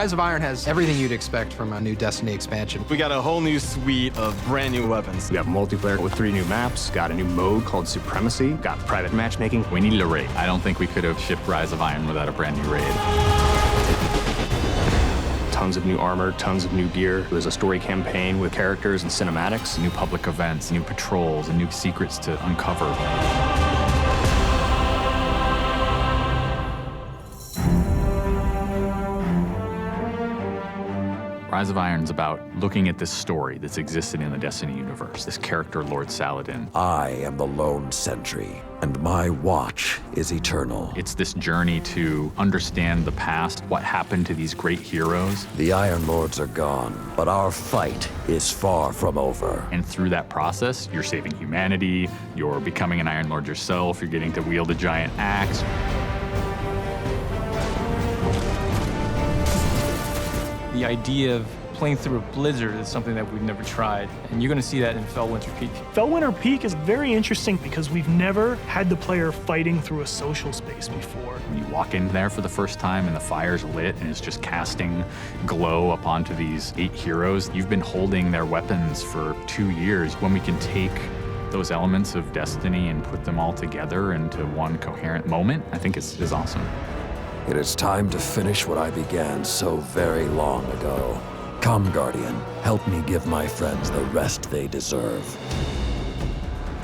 Rise of Iron has everything you'd expect from a new Destiny expansion. We got a whole new suite of brand new weapons. We have multiplayer with 3 new maps, got a new mode called Supremacy, got private matchmaking. We needed a raid. I don't think we could have shipped Rise of Iron without a brand new raid. Tons of new armor, tons of new gear. There's a story campaign with characters and cinematics. New public events, new patrols, and new secrets to uncover. Rise of Iron's about looking at this story that's existed in the Destiny universe, this character, Lord Saladin. I am the lone sentry, and my watch is eternal. It's this journey to understand the past, what happened to these great heroes. The Iron Lords are gone, but our fight is far from over. And through that process, you're saving humanity, you're becoming an Iron Lord yourself, you're getting to wield a giant axe. The idea of playing through a blizzard is something that we've never tried, and you're going to see that in Fellwinter Peak. Fellwinter Peak is very interesting because we've never had the player fighting through a social space before. When you walk in there for the first time and the fire's lit and it's just casting glow up onto these 8 heroes, you've been holding their weapons for 2 years. When we can take those elements of Destiny and put them all together into one coherent moment, I think is awesome. It is time to finish what I began so very long ago. Come, Guardian, help me give my friends the rest they deserve.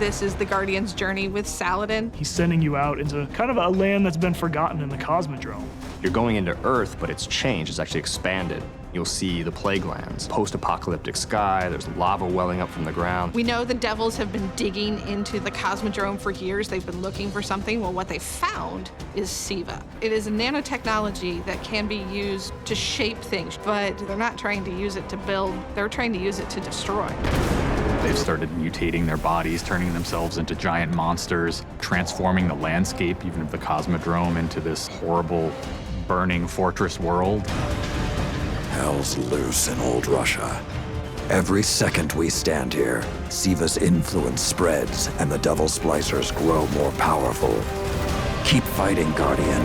This is the Guardian's journey with Saladin. He's sending you out into kind of a land that's been forgotten in the Cosmodrome. You're going into Earth, but it's changed. It's actually expanded. You'll see the plague lands, post-apocalyptic sky, there's lava welling up from the ground. We know the Devils have been digging into the Cosmodrome for years. They've been looking for something. Well, what they found is Siva. It is a nanotechnology that can be used to shape things, but they're not trying to use it to build, they're trying to use it to destroy. They've started mutating their bodies, turning themselves into giant monsters, transforming the landscape, even of the Cosmodrome, into this horrible, burning fortress world. Hell's loose in old Russia. Every second we stand here, Siva's influence spreads and the Devil Splicers grow more powerful. Keep fighting, Guardian.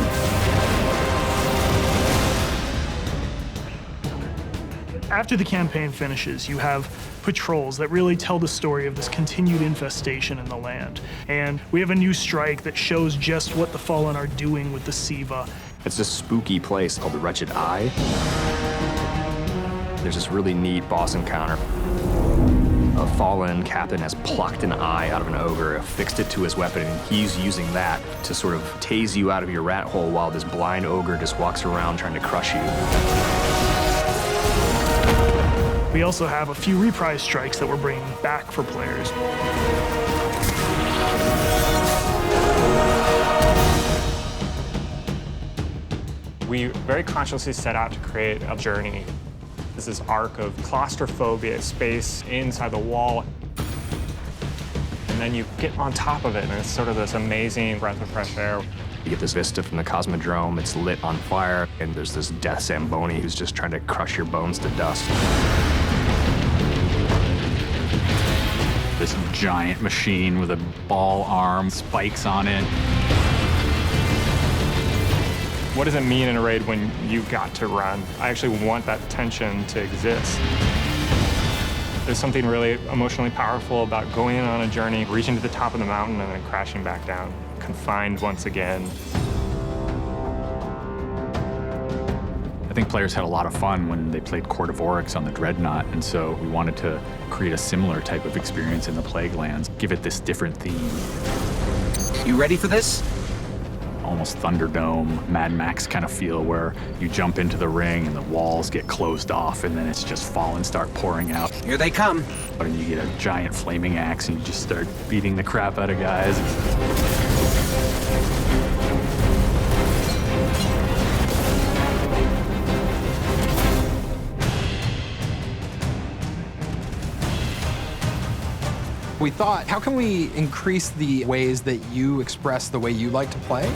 After the campaign finishes, you have patrols that really tell the story of this continued infestation in the land. And we have a new strike that shows just what the Fallen are doing with the Siva. It's this spooky place called the Wretched Eye. There's this really neat boss encounter. A fallen captain has plucked an eye out of an ogre, affixed it to his weapon, and he's using that to sort of tase you out of your rat hole while this blind ogre just walks around trying to crush you. We also have a few reprise strikes that we're bringing back for players. We very consciously set out to create a journey. This is arc of claustrophobia, space inside the wall. And then you get on top of it, and it's sort of this amazing breath of fresh air. You get this vista from the Cosmodrome, it's lit on fire, and there's this death Zamboni who's just trying to crush your bones to dust. This giant machine with a ball arm, spikes on it. What does it mean in a raid when you've got to run? I actually want that tension to exist. There's something really emotionally powerful about going on a journey, reaching to the top of the mountain, and then crashing back down, confined once again. I think players had a lot of fun when they played Court of Oryx on the Dreadnought, and so we wanted to create a similar type of experience in the Plague Lands, give it this different theme. You ready for this? Almost Thunderdome, Mad Max kind of feel, where you jump into the ring and the walls get closed off and then it's just fallen start pouring out. Here they come. And you get a giant flaming axe and you just start beating the crap out of guys. We thought, how can we increase the ways that you express the way you like to play?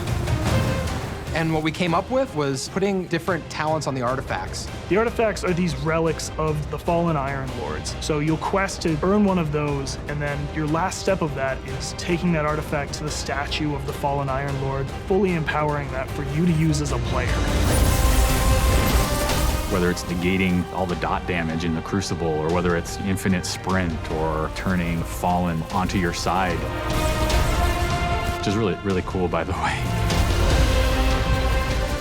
And what we came up with was putting different talents on the artifacts. The artifacts are these relics of the fallen Iron Lords. So you'll quest to earn one of those, and then your last step of that is taking that artifact to the statue of the fallen Iron Lord, fully empowering that for you to use as a player. whether it's negating all the dot damage in the Crucible, or whether it's infinite sprint, or turning Fallen onto your side. Which is really, really cool, by the way.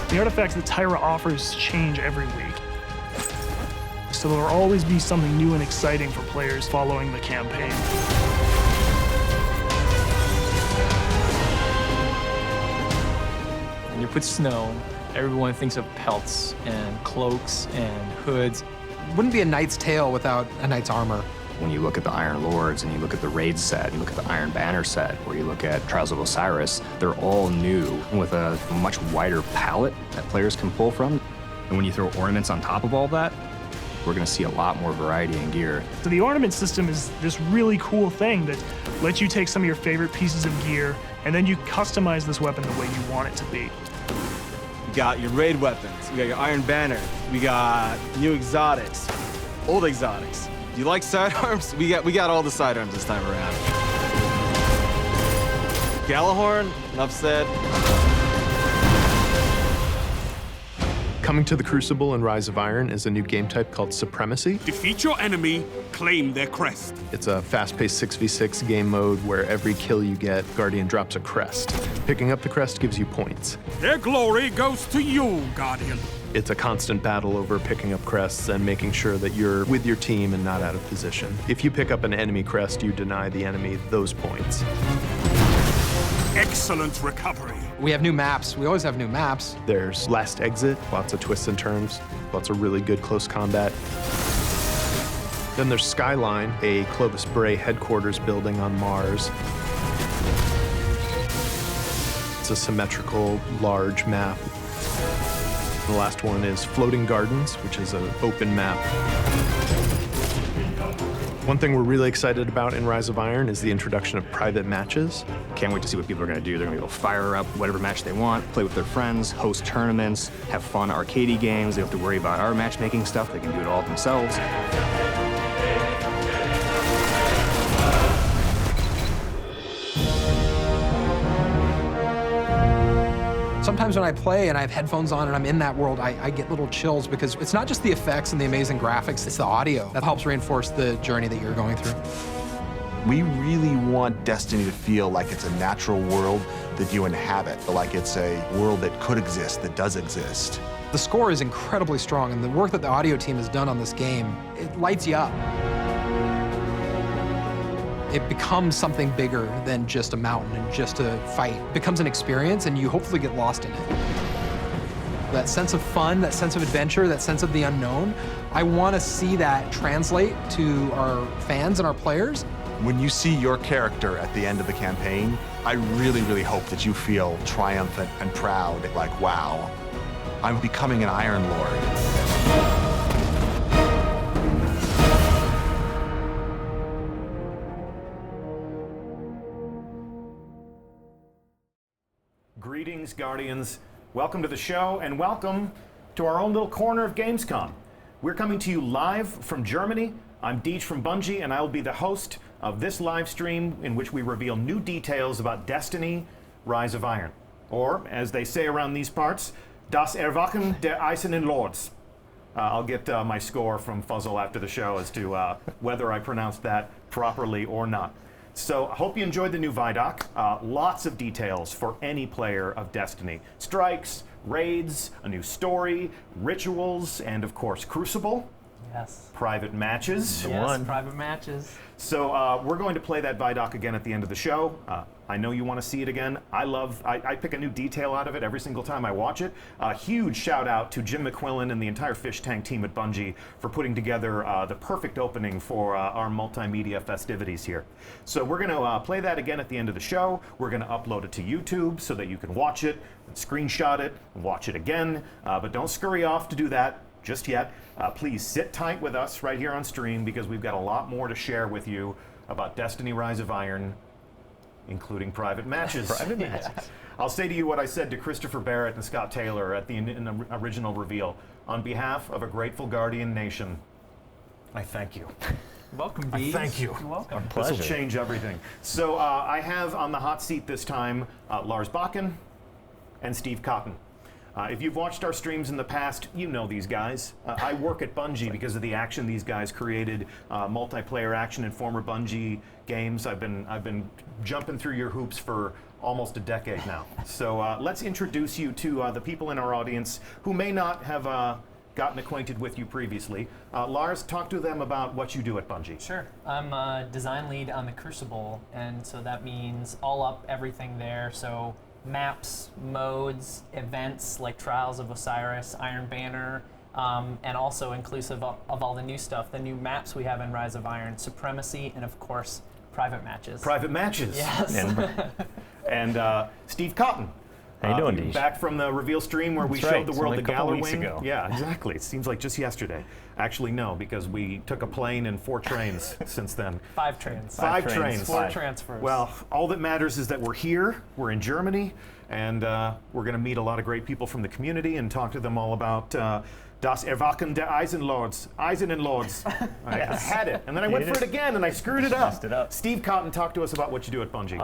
The artifacts that Tyra offers change every week. So there will always be something new and exciting for players following the campaign. When you put snow, everyone thinks of pelts and cloaks and hoods. Wouldn't be a knight's tale without a knight's armor. When you look at the Iron Lords and you look at the Raid set, you look at the Iron Banner set, or you look at Trials of Osiris, they're all new with a much wider palette that players can pull from. And when you throw ornaments on top of all that, we're gonna see a lot more variety in gear. So the ornament system is this really cool thing that lets you take some of your favorite pieces of gear and then you customize this weapon the way you want it to be. You got your raid weapons, we got your Iron Banner, we got new exotics, old exotics. Do you like sidearms? We got all the sidearms this time around. Gallahorn, enough said. Coming to the Crucible and Rise of Iron is a new game type called Supremacy. Defeat your enemy, claim their crest. It's a fast-paced 6v6 game mode where every kill you get, Guardian drops a crest. Picking up the crest gives you points. Their glory goes to you, Guardian. It's a constant battle over picking up crests and making sure that you're with your team and not out of position. If you pick up an enemy crest, you deny the enemy those points. Excellent recovery. We have new maps. We always have new maps. There's Last Exit, lots of twists and turns, lots of really good close combat. Then there's Skyline, a Clovis Bray headquarters building on Mars. It's a symmetrical, large map. The last one is Floating Gardens, which is an open map. One thing we're really excited about in Rise of Iron is the introduction of private matches. Can't wait to see what people are gonna do. They're gonna be able to fire up whatever match they want, play with their friends, host tournaments, have fun arcadey games. They don't have to worry about our matchmaking stuff. They can do it all themselves. Sometimes when I play and I have headphones on and I'm in that world, I get little chills because it's not just the effects and the amazing graphics, it's the audio that helps reinforce the journey that you're going through. We really want Destiny to feel like it's a natural world that you inhabit, like it's a world that could exist, that does exist. The score is incredibly strong, and the work that the audio team has done on this game, it lights you up. It becomes something bigger than just a mountain and just a fight. It becomes an experience, and you hopefully get lost in it. That sense of fun, that sense of adventure, that sense of the unknown, I want to see that translate to our fans and our players. When you see your character at the end of the campaign, I really, really hope that you feel triumphant and proud, like, wow, I'm becoming an Iron Lord. Greetings, Guardians. Welcome to the show, and welcome to our own little corner of Gamescom. We're coming to you live from Germany. I'm Deej from Bungie, and I will be the host of this live stream in which we reveal new details about Destiny, Rise of Iron. Or, as they say around these parts, Das Erwachen der Eisernen Lords. I'll get my score from Fuzzle after the show as to whether I pronounced that properly or not. So I hope you enjoyed the new Vidoc. Lots of details for any player of Destiny. Strikes, raids, a new story, rituals, and of course Crucible. Yes. Private matches. Yes, private matches. So we're going to play that Vidoc again at the end of the show. I know you want to see it again. I pick a new detail out of it every single time I watch it. Huge shout out to Jim McQuillan and the entire Fish Tank team at Bungie for putting together the perfect opening for our multimedia festivities here. So we're going to play that again at the end of the show. We're going to upload it to YouTube so that you can watch it, screenshot it, watch it again. But don't scurry off to do that just yet. Please sit tight with us right here on stream because we've got a lot more to share with you about Destiny Rise of Iron, including private matches. Private matches. I'll say to you what I said to Christopher Barrett and Scott Taylor at in the original reveal. On behalf of a grateful Guardian nation, I thank you. Welcome, I Deej. thank you. You're welcome. This will change everything. So I have on the hot seat this time Lars Bakken and Steve Cotton. If you've watched our streams in the past, you know these guys. I work at Bungie because of the action these guys created, multiplayer action in former Bungie games. I've been jumping through your hoops for almost a decade now. So let's introduce you to the people in our audience who may not have gotten acquainted with you previously. Lars, talk to them about what you do at Bungie. Sure. I'm a design lead on the Crucible, and so that means all up everything there. So maps, modes, events like Trials of Osiris, Iron Banner, and also inclusive of all the new stuff, the new maps we have in Rise of Iron, Supremacy, and of course, private matches. Private matches. Yes. And Steve Cotton. How you doing, Deej? Back from the reveal stream where we That's showed right. the It's world only the a couple Galler weeks Wing. ago. Yeah, exactly. It seems like just yesterday. Actually, no, because we took a plane and 4 trains since then. 5 trains. 5 trains. 4 transfers. Well, all that matters is that we're here, we're in Germany, and we're going to meet a lot of great people from the community and talk to them all about Das Erwachen der Eisenlords. Eisenlords. I had it, and then I went for it again, and I screwed it up. Messed it up. Steve Cotton, talk to us about what you do at Bungie.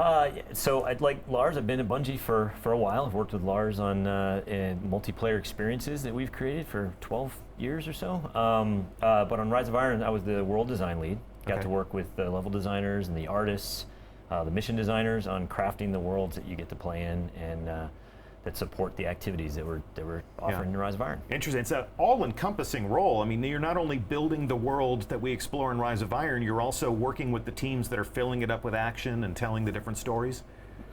So I'd like Lars. I've been at Bungie for a while. I've worked with Lars on multiplayer experiences that we've created for 12 years or so. But on Rise of Iron, I was the world design lead. Got to work with the level designers and the artists, the mission designers on crafting the worlds that you get to play in and that support the activities that we're offering in Rise of Iron. Interesting. It's an all-encompassing role. I mean, you're not only building the world that we explore in Rise of Iron, you're also working with the teams that are filling it up with action and telling the different stories.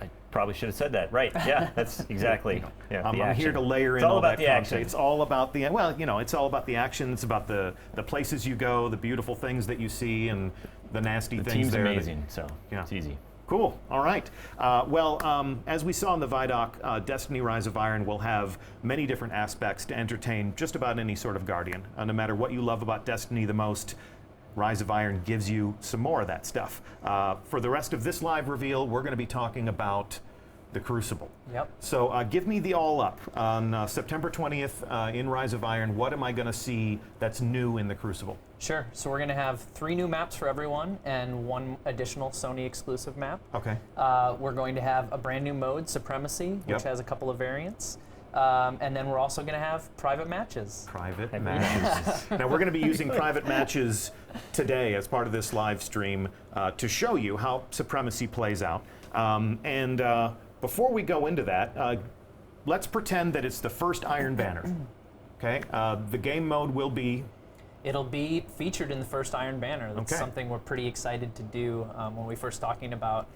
I probably should have said that. Right. Yeah, that's exactly. Yeah, I'm here to layer in all all about that the context. action. It's all about the, well, it's all about the action. It's about the places you go, the beautiful things that you see, and the nasty The things team's there. amazing, so it's easy. Cool. All right. As we saw in the Vidoc, Destiny Rise of Iron will have many different aspects to entertain just about any sort of Guardian. No matter what you love about Destiny the most, Rise of Iron gives you some more of that stuff. For the rest of this live reveal, we're going to be talking about the Crucible. Yep. So give me the all up. On September 20th in Rise of Iron, what am I going to see that's new in the Crucible? Sure. So we're going to have 3 new maps for everyone and 1 additional Sony exclusive map. Okay. We're going to have a brand new mode, Supremacy, which has a couple of variants. And then we're also going to have private matches. Private matches. Now we're going to be using private matches today as part of this live stream to show you how Supremacy plays out. Before we go into that, let's pretend that it's the first Iron Banner. Okay. The game mode will be. It'll be featured in the first Iron Banner. That's something we're pretty excited to do. When we first talking about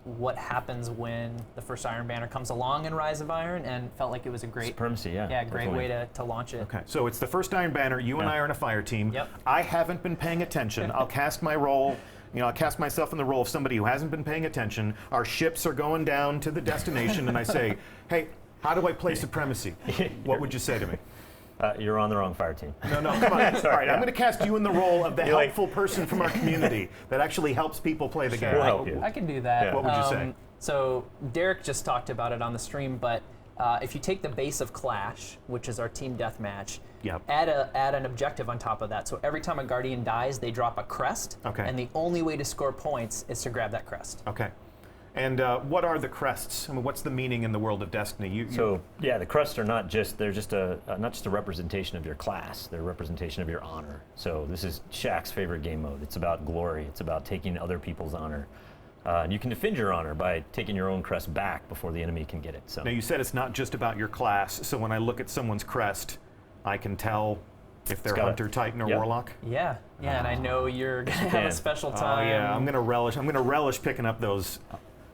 what happens when the first Iron Banner comes along in Rise of Iron, and felt like it was a great Supremacy, great way to launch it. Okay, so it's the first Iron Banner. You and I are in a fire team. Yep. I haven't been paying attention. I'll cast my role. I'll cast myself in the role of somebody who hasn't been paying attention. Our ships are going down to the destination, and I say, "Hey, how do I play Supremacy?" What would you say to me? You're on the wrong fire team. No, come on. All right, I'm going to cast you in the role of the helpful person from our community that actually helps people play the game. We'll help you. I can do that. Yeah. What would you say? So Derek just talked about it on the stream, but if you take the base of Clash, which is our team deathmatch, add an objective on top of that. So every time a Guardian dies, they drop a crest, and the only way to score points is to grab that crest. Okay. And what are the crests? I mean, what's the meaning in the world of Destiny? The crests are not just a representation of your class. They're a representation of your honor. So this is Shaq's favorite game mode. It's about glory. It's about taking other people's honor. And you can defend your honor by taking your own crest back before the enemy can get it. So now you said it's not just about your class. So when I look at someone's crest, I can tell if they're Hunter, Titan, or Warlock. Yeah, and I know you're gonna have a special time. Yeah, I'm gonna relish picking up those.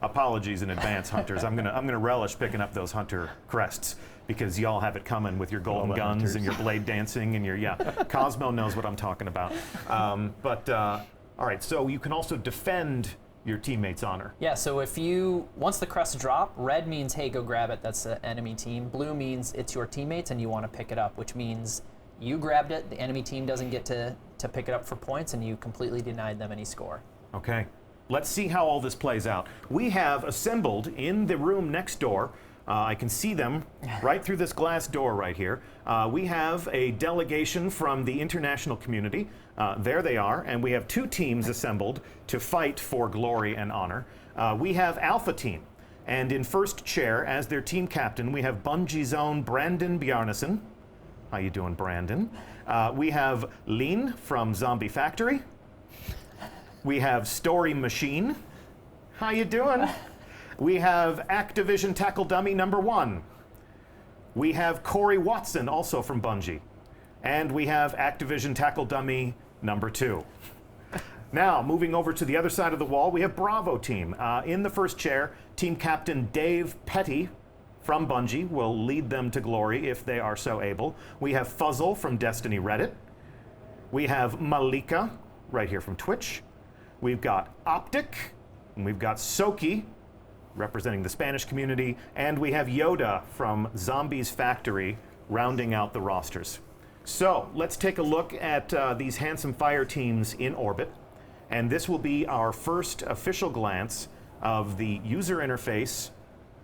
Apologies in advance, hunters. I'm gonna relish picking up those hunter crests because y'all have it coming with your golden guns hunters. And your blade dancing and your Cosmo knows what I'm talking about. All right, so you can also defend your teammates' honor. Yeah. So once the crests drop, red means hey, go grab it. That's the enemy team. Blue means it's your teammates and you want to pick it up, which means you grabbed it. The enemy team doesn't get to pick it up for points, and you completely denied them any score. Okay. Let's see how all this plays out. We have assembled in the room next door. I can see them right through this glass door right here. We have a delegation from the international community. There they are, and we have 2 teams assembled to fight for glory and honor. We have Alpha Team, And in first chair, as their team captain, we have Bungie's own Brandon Bjarnason. How you doing, Brandon? We have Lean from Zombie Factory. We have Story Machine. How you doing? We have Activision Tackle Dummy #1. We have Corey Watson, also from Bungie. And we have Activision Tackle Dummy #2. Now, moving over to the other side of the wall, we have Bravo Team. In the first chair, team captain Dave Petty from Bungie will lead them to glory if they are so able. We have Fuzzle from Destiny Reddit. We have Malika, right here from Twitch. We've got Optic, and we've got Soki, representing the Spanish community, and we have Yoda from Zombies Factory, rounding out the rosters. So, let's take a look at these handsome fire teams in orbit, and this will be our first official glance of the user interface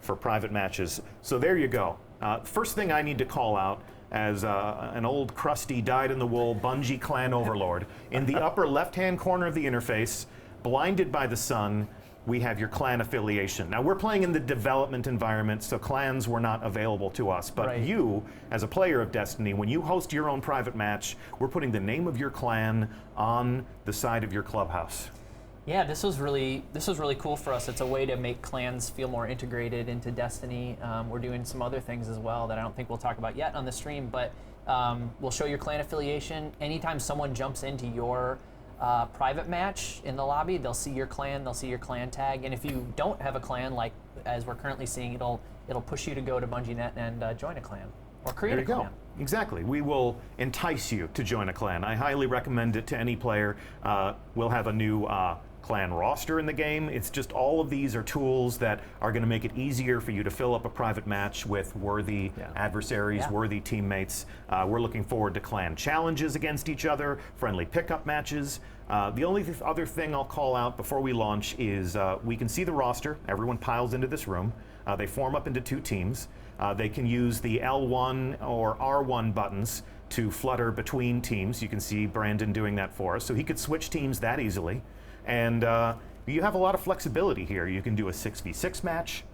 for private matches. So there you go. First thing I need to call out, as an old crusty dyed-in-the-wool Bungie clan overlord, in the upper left-hand corner of the interface, blinded by the sun, we have your clan affiliation. Now, we're playing in the development environment, so clans were not available to us. But you, as a player of Destiny, when you host your own private match, we're putting the name of your clan on the side of your clubhouse. Yeah, this was really cool for us. It's a way to make clans feel more integrated into Destiny. We're doing some other things as well that I don't think we'll talk about yet on the stream, but we'll show your clan affiliation. Anytime someone jumps into your private match in the lobby, they'll see your clan, they'll see your clan tag, and if you don't have a clan, like as we're currently seeing, it'll push you to go to BungieNet and join a clan or create a clan. There you go. Exactly. We will entice you to join a clan. I highly recommend it to any player. We'll have a new clan roster in the game. It's just all of these are tools that are going to make it easier for you to fill up a private match with worthy adversaries, worthy teammates. We're looking forward to clan challenges against each other, friendly pickup matches. The only other thing I'll call out before we launch is we can see the roster. Everyone piles into this room. They form up into two teams. They can use the L1 or R1 buttons to flutter between teams. You can see Brandon doing that for us. So he could switch teams that easily. And you have a lot of flexibility here. You can do a 6v6 match.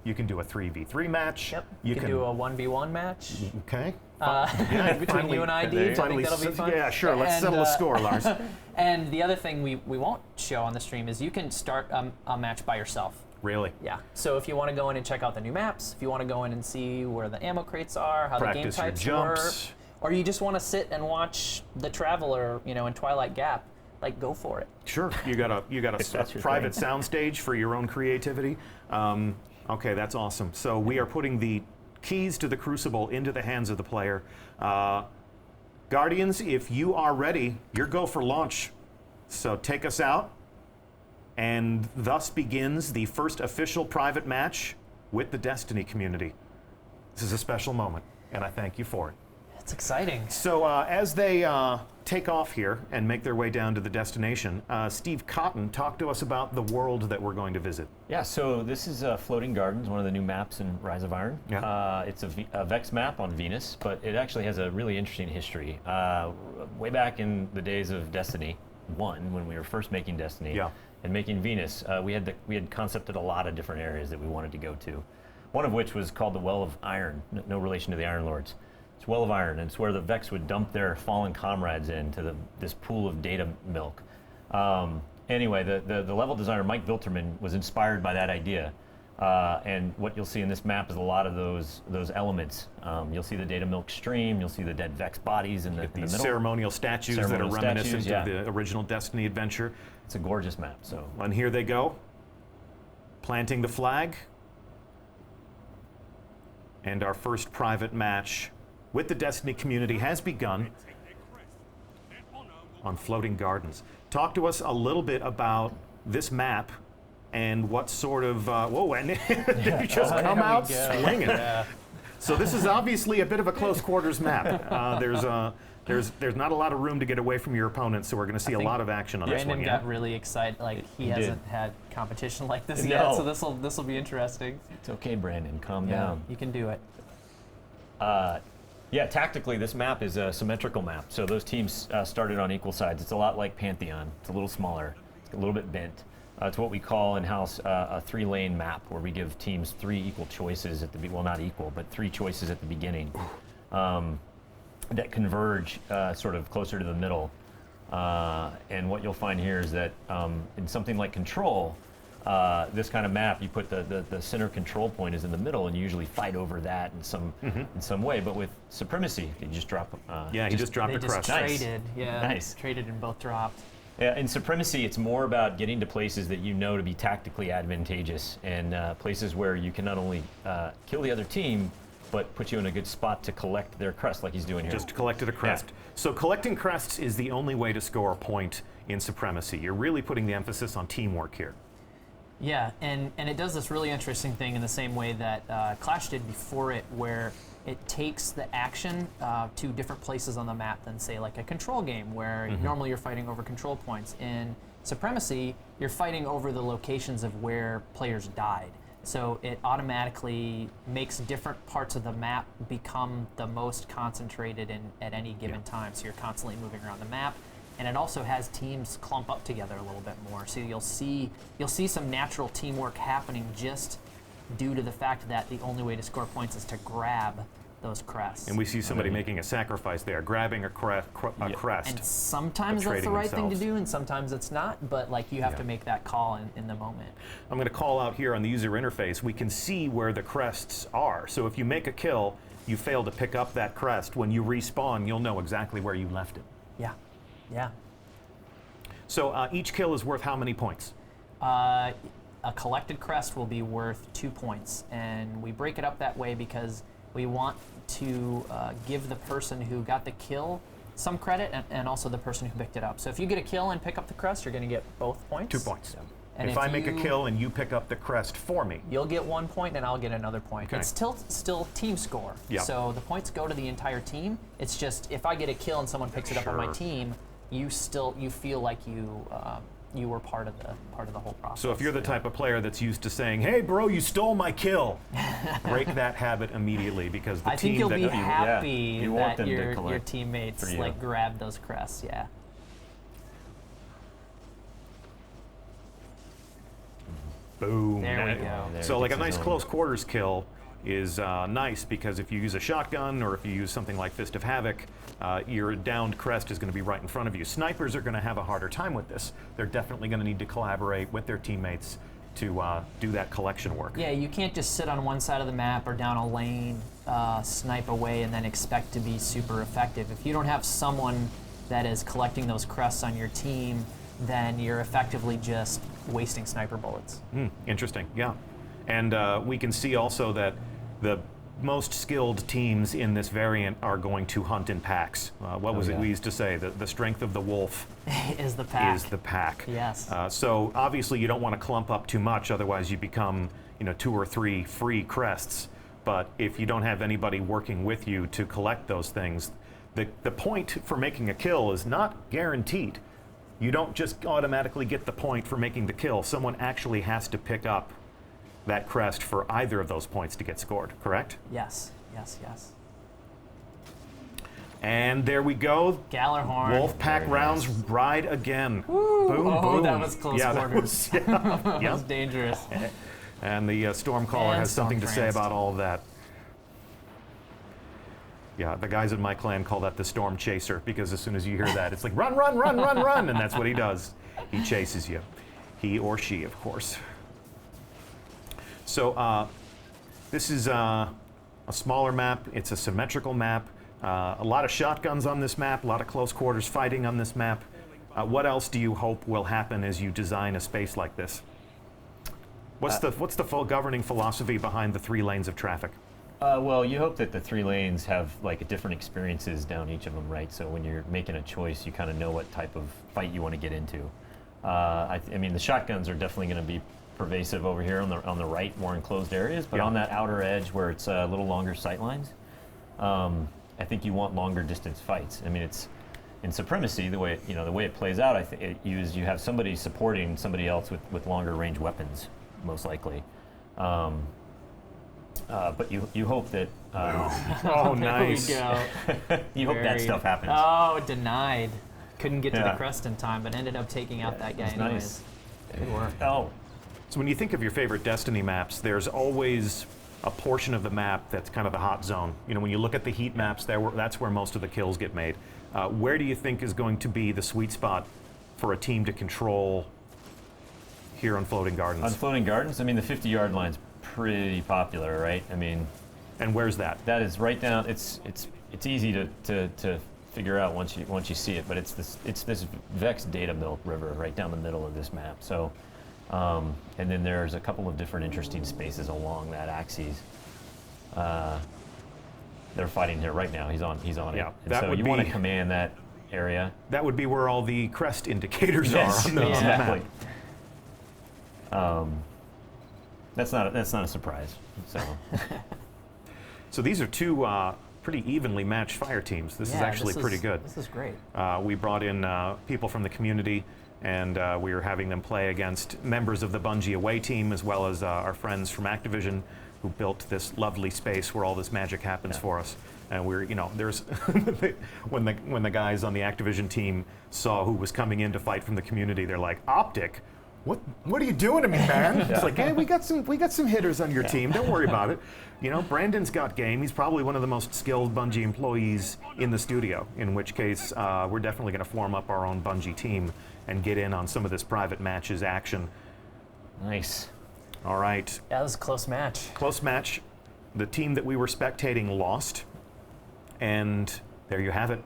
You can do a 3v3 match. Yep. You can do a 1v1 match. Okay. Between you and I, Deej, I think that'll be fun. Yeah, sure. Let's settle the score, Lars. And the other thing we won't show on the stream is you can start a match by yourself. Really? Yeah. So if you want to go in and check out the new maps, if you want to go in and see where the ammo crates are, how Practice the game types your work, jumps. or you just want to sit and watch the Traveler, in Twilight Gap, like go for it. Sure. You got a private soundstage for your own creativity. Okay, that's awesome. So we are putting the keys to the Crucible into the hands of the player. Guardians, if you are ready, you're go for launch. So take us out. And thus begins the first official private match with the Destiny community. This is a special moment, and I thank you for it. It's exciting. So as they take off here and make their way down to the destination, Steve Cotton, talk to us about the world that we're going to visit. Yeah, so this is Floating Gardens, one of the new maps in Rise of Iron. Yeah. It's a Vex map on Venus, but it actually has a really interesting history. Way back in the days of Destiny 1, when we were first making Destiny and making Venus, we had concepted a lot of different areas that we wanted to go to. One of which was called the Well of Iron, no relation to the Iron Lords. It's Well of Iron, and it's where the Vex would dump their fallen comrades into this pool of data milk. Anyway, the level designer Mike Vilterman was inspired by that idea, and what you'll see in this map is a lot of those elements. You'll see the data milk stream, you'll see the dead Vex bodies in the middle. Ceremonial statues that are reminiscent of the original Destiny adventure. It's a gorgeous map. So, and here they go, planting the flag, and our first private match with the Destiny community has begun on Floating Gardens. Talk to us a little bit about this map and what sort of, whoa, and you just come out swinging. So this is obviously a bit of a close quarters map. There's not a lot of room to get away from your opponent, so we're going to see a lot of action on this one. Brandon got really excited, like he hasn't had competition like this yet, so this will be interesting. It's okay, Brandon, calm down. You can do it. Yeah, tactically, this map is a symmetrical map. So those teams started on equal sides. It's a lot like Pantheon. It's a little smaller. It's a little bit bent. It's what we call in-house a 3-lane map, where we give teams 3 equal choices at the well, not equal, but 3 choices at the beginning that converge sort of closer to the middle. And what you'll find here is that in something like Control, this kind of map, you put the center control point is in the middle, and you usually fight over that in some way. But with Supremacy, you just drop. He just dropped a crest. Traded, Nice. Traded and both dropped. Yeah, in Supremacy, it's more about getting to places that you know to be tactically advantageous, and places where you can not only kill the other team, but put you in a good spot to collect their crest, like he's doing here. Just collected a crest. Yeah. So collecting crests is the only way to score a point in Supremacy. You're really putting the emphasis on teamwork here. Yeah, and it does this really interesting thing in the same way that Clash did before it, where it takes the action to different places on the map than, say, like a Control game, where normally you're fighting over control points. In Supremacy, you're fighting over the locations of where players died. So it automatically makes different parts of the map become the most concentrated at any given time. So you're constantly moving around the map. And it also has teams clump up together a little bit more. So you'll see some natural teamwork happening just due to the fact that the only way to score points is to grab those crests. And we see somebody making a sacrifice there, grabbing a crest. And sometimes that's the right thing to do, and sometimes it's not, but like you have to make that call in the moment. I'm going to call out here on the user interface. We can see where the crests are. So if you make a kill, you fail to pick up that crest. When you respawn, you'll know exactly where you left it. Yeah. Yeah. So each kill is worth how many points? A collected crest will be worth 2 points, and we break it up that way because we want to give the person who got the kill some credit, and also the person who picked it up. So if you get a kill and pick up the crest, you're going to get both points. 2 points. Yeah. And if I make a kill and you pick up the crest for me, you'll get 1 point and I'll get another point. Okay. It's still team score. Yep. So the points go to the entire team. It's just if I get a kill and someone picks it up on my team, you feel like you were part of the whole process. So if you're the type of player that's used to saying, "Hey, bro, you stole my kill," break that habit immediately, because the I team think you'll that be happy you want that them to your collect teammates like grab those crests. Yeah. Boom. There we go. So like a nice close quarters kill is nice, because if you use a shotgun or if you use something like Fist of Havoc, your downed crest is going to be right in front of you. Snipers are going to have a harder time with this. They're definitely going to need to collaborate with their teammates to do that collection work. Yeah, you can't just sit on one side of the map or down a lane, snipe away, and then expect to be super effective. If you don't have someone that is collecting those crests on your team, then you're effectively just wasting sniper bullets. Interesting, yeah. And we can see also that the most skilled teams in this variant are going to hunt in packs. What was it we used to say? The strength of the wolf is the pack. Is the pack. Yes. So obviously you don't want to clump up too much, otherwise you become 2 or 3 free crests. But if you don't have anybody working with you to collect those things, the point for making a kill is not guaranteed. You don't just automatically get the point for making the kill. Someone actually has to pick up that crest for either of those points to get scored, correct? Yes, yes, yes. And there we go. Gallarhorn. Wolfpack rounds ride again. Woo. Boom, Oh, boom. that was close quarters. That yeah. was dangerous. And the Stormcaller has something to say about all of that. Yeah, the guys in my clan call that the Storm Chaser, because as soon as you hear that, it's like, run, run, run, run, run, and that's what he does. He chases you. He or she, of course. So this is a smaller map. It's a symmetrical map. A lot of shotguns on this map, a lot of close quarters fighting on this map. What else do you hope will happen as you design a space like this? What's the full governing philosophy behind the 3 lanes of traffic? Well, you hope that the 3 lanes have like different experiences down each of them, right? So when you're making a choice, you kind of know what type of fight you want to get into. I mean, the shotguns are definitely going to be pervasive over here on the right, more enclosed areas, but on that outer edge where it's a little longer sight lines, I think you want longer distance fights. I mean, it's in Supremacy, the way it plays out. I think you have somebody supporting somebody else with longer range weapons, most likely. But you hope that. Oh, nice. There we go. You hope that stuff happens. Oh, denied. Couldn't get to the crest in time, but ended up taking out that guy anyways. Nice. Good work. Oh. So when you think of your favorite Destiny maps, there's always a portion of the map that's kind of the hot zone. You know, when you look at the heat maps, that's where most of the kills get made. Where do you think is going to be the sweet spot for a team to control here on Floating Gardens? On Floating Gardens, I mean, the 50-yard line's pretty popular, right? I mean, and where's that? That is right down. It's easy to figure out once you see it, but it's this Vex data milk river right down the middle of this map. So, and then there's a couple of different interesting spaces along that axis. They're fighting here right now. He's on it. And so you want to command that area. That would be where all the crest indicators are on the exactly. map. That's not a surprise. So, so these are two pretty evenly matched fire teams. This is actually pretty good. This is great. We brought in people from the community, and we were having them play against members of the Bungie away team, as well as our friends from Activision, who built this lovely space where all this magic happens for us. And we're, there's when the guys on the Activision team saw who was coming in to fight from the community, they're like, "Optic, what are you doing to me, man?" It's like, "Hey, we got some hitters on your team. Don't worry about it." Brandon's got game. He's probably one of the most skilled Bungie employees in the studio. In which case, we're definitely going to form up our own Bungie team and get in on some of this private matches action. Nice. All right. Yeah, that was a close match. Close match. The team that we were spectating lost. And there you have it.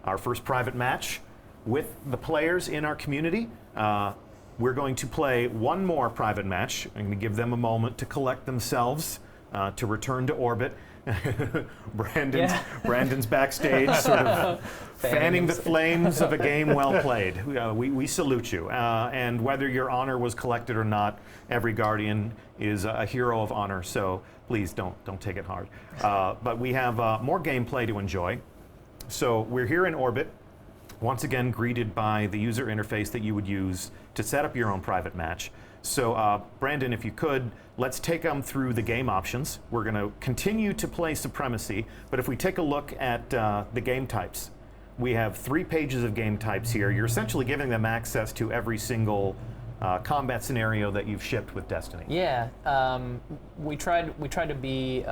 Our first private match with the players in our community. We're going to play one more private match. I'm going to give them a moment to collect themselves, to return to orbit. Brandon's backstage, sort of fanning the flames of a game well played. We salute you. And whether your honor was collected or not, every Guardian is a hero of honor. So please don't take it hard. But we have more gameplay to enjoy. So we're here in orbit, once again greeted by the user interface that you would use to set up your own private match. So Brandon, if you could, let's take them through the game options. We're going to continue to play Supremacy, but if we take a look at the game types, we have 3 pages of game types here. You're essentially giving them access to every single combat scenario that you've shipped with Destiny. Yeah, we tried to be.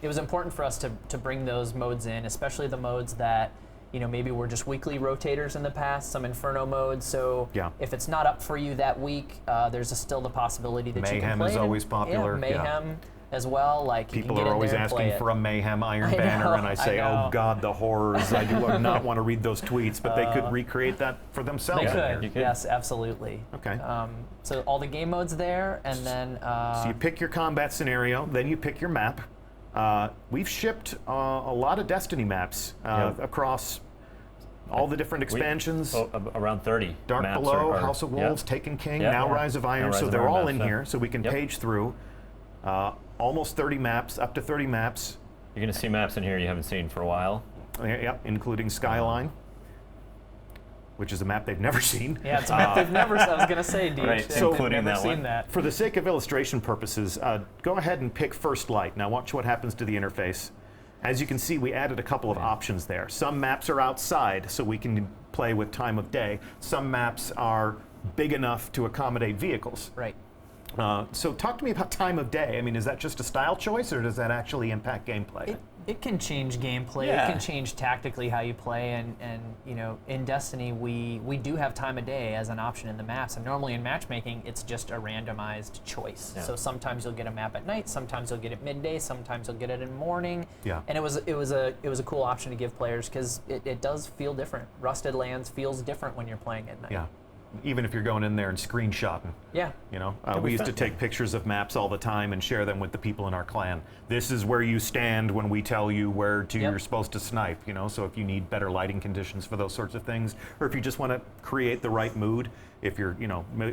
It was important for us to bring those modes in, especially the modes that maybe were just weekly rotators in the past, some Inferno modes. So if it's not up for you that week, there's still the possibility that you can play. Mayhem is always popular. Yeah, Mayhem as well. Like people are always asking for a Mayhem Iron Banner, and I say, oh God, the horrors! I do not want to read those tweets, but they could recreate that for themselves. They could. Yes, absolutely. Okay. So all the game modes there, and then. So you pick your combat scenario, then you pick your map. We've shipped a lot of Destiny maps across all the different expansions. Around 30. Dark maps Below, House of Wolves, Taken King, now Rise of Iron. So they're all in here, so we can page through. Almost 30 maps, up to 30 maps. You're going to see maps in here you haven't seen for a while. Yep, including Skyline, which is a map they've never seen. Yeah, it's a map they've never seen. I was going to say, Deej. Right, so including never that seen one. that. For the sake of illustration purposes, go ahead and pick First Light. Now watch what happens to the interface. As you can see, we added a couple of options there. Some maps are outside, so we can play with time of day. Some maps are big enough to accommodate vehicles. Right. So talk to me about time of day. I mean, is that just a style choice, or does that actually impact gameplay? It can change gameplay. Yeah. It can change tactically how you play, and in Destiny we do have time of day as an option in the maps. And normally in matchmaking, it's just a randomized choice. Yeah. So sometimes you'll get a map at night, sometimes you'll get it midday, sometimes you'll get it in the morning. Yeah. And it was a cool option to give players because it does feel different. Rusted Lands feels different when you're playing at night. Yeah. Even if you're going in there and screenshotting. Yeah. We used to take pictures of maps all the time and share them with the people in our clan. This is where you stand when we tell you where you're supposed to snipe, So if you need better lighting conditions for those sorts of things, or if you just want to create the right mood, if you're,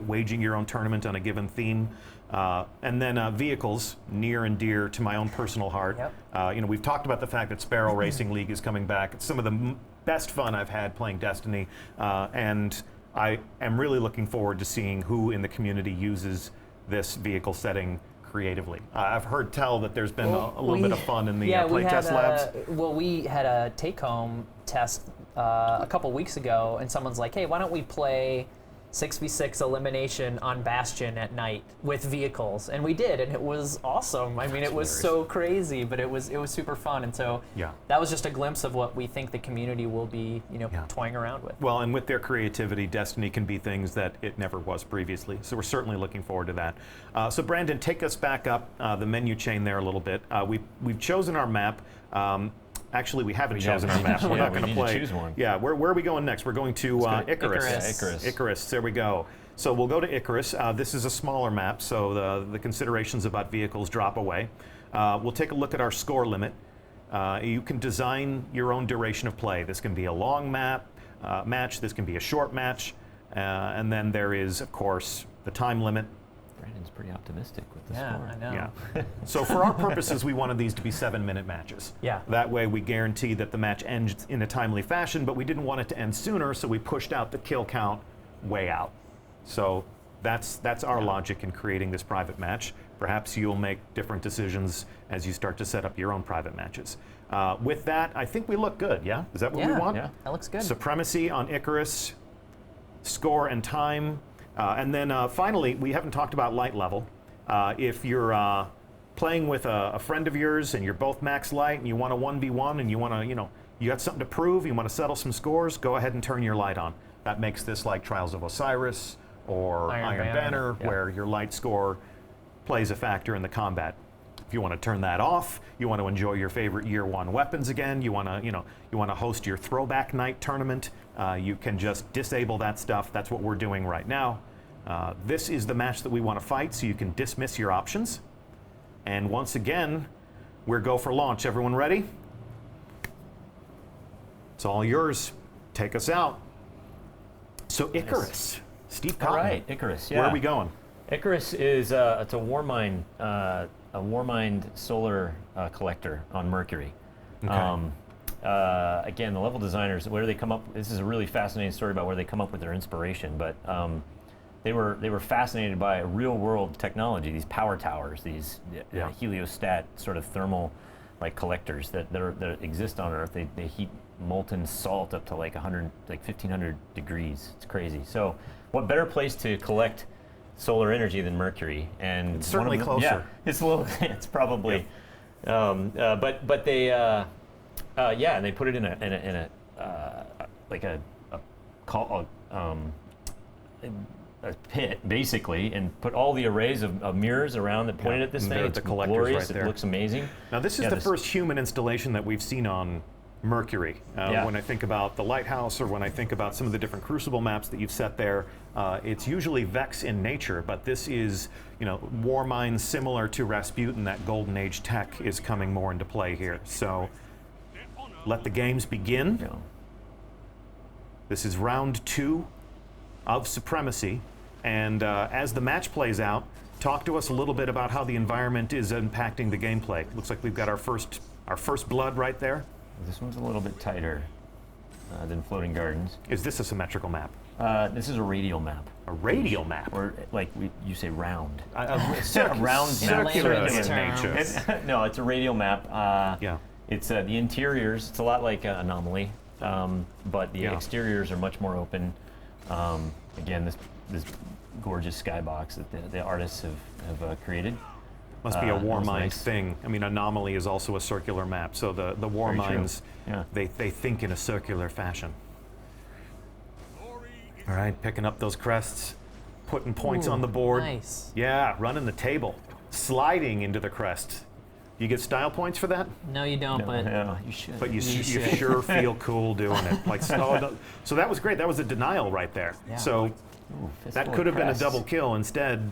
waging your own tournament on a given theme. And then vehicles, near and dear to my own personal heart. Yep. We've talked about the fact that Sparrow Racing League is coming back. It's some of the best fun I've had playing Destiny, and I am really looking forward to seeing who in the community uses this vehicle setting creatively. I've heard tell that there's been a little bit of fun in the playtest labs. We had a take-home test a couple weeks ago, and someone's like, hey, why don't we play 6v6 elimination on Bastion at night with vehicles, and we did, and it was awesome. I mean, it was so crazy, but it was super fun, and so that was just a glimpse of what we think the community will be, toying around with. Well, and with their creativity, Destiny can be things that it never was previously. So we're certainly looking forward to that. So Brandon, take us back up the menu chain there a little bit. We've chosen our map. Actually, we haven't chosen our map. We're not going to play. Choose one. Yeah, where are we going next? We're going to Icarus. Icarus. Icarus. There we go. So we'll go to Icarus. This is a smaller map, so the considerations about vehicles drop away. We'll take a look at our score limit. You can design your own duration of play. This can be a long match. This can be a short match, and then there is, of course, the time limit. Brandon's pretty optimistic with the score. I know. Yeah. So for our purposes, we wanted these to be 7-minute matches. Yeah. That way we guarantee that the match ends in a timely fashion, but we didn't want it to end sooner, so we pushed out the kill count way out. So that's our logic in creating this private match. Perhaps you'll make different decisions as you start to set up your own private matches. With that, I think we look good, yeah? Is that what we want? Yeah, that looks good. Supremacy on Icarus, score and time. And then finally, we haven't talked about light level. If you're playing with a friend of yours and you're both max light and you want a 1v1 and you want to, you got something to prove, you want to settle some scores, go ahead and turn your light on. That makes this like Trials of Osiris or Iron Banner, where your light score plays a factor in the combat. If you want to turn that off, you want to enjoy your favorite year 1 weapons again, you want to host your throwback night tournament, you can just disable that stuff. That's what we're doing right now. This is the match that we want to fight, so you can dismiss your options. And once again, we're go for launch. Everyone ready? It's all yours. Take us out. So Icarus, Steve Cotton. All right, Icarus. Yeah. Where are we going? Icarus is it's a Warmind solar collector on Mercury. Okay. Again, the level designers, where they come up. This is a really fascinating story about where they come up with their inspiration, but. They were fascinated by real-world technology, these power towers, these heliostat sort of thermal like collectors that exist on Earth. They heat molten salt up to like 1,500 degrees. It's crazy. So, what better place to collect solar energy than Mercury? And it's certainly closer. Yeah, it's a little. It's probably. Yep. But they and they put it in a pit, basically, and put all the arrays of mirrors around that pointed at this thing. It's glorious. Right, it looks amazing. Now, this is the first human installation that we've seen on Mercury. When I think about the Lighthouse, or when I think about some of the different Crucible maps that you've set there, it's usually Vex in nature, but this is, Warmind similar to Rasputin. That Golden Age tech is coming more into play here. So, let the games begin. Yeah. This is round 2 of Supremacy, and as the match plays out, talk to us a little bit about how the environment is impacting the gameplay. Looks like we've got our first blood right there. This one's a little bit tighter than Floating Gardens. Is this a symmetrical map? This is a radial map. A radial map? Or like you say round. A round map. Circular in nature. No, it's a radial map. Yeah. It's the interiors. It's a lot like Anomaly, but the exteriors are much more open. Again, this gorgeous skybox that the artists have created. Must be a Warmind thing. I mean, Anomaly is also a circular map, so the Warminds, they think in a circular fashion. All right, picking up those crests, putting points on the board. Nice. Yeah, running the table, sliding into the crest. You get style points for that? No, you don't, but you should. But you sure feel cool doing it. Like, so that was great. That was a denial right there. Yeah. So that could have been a double kill instead.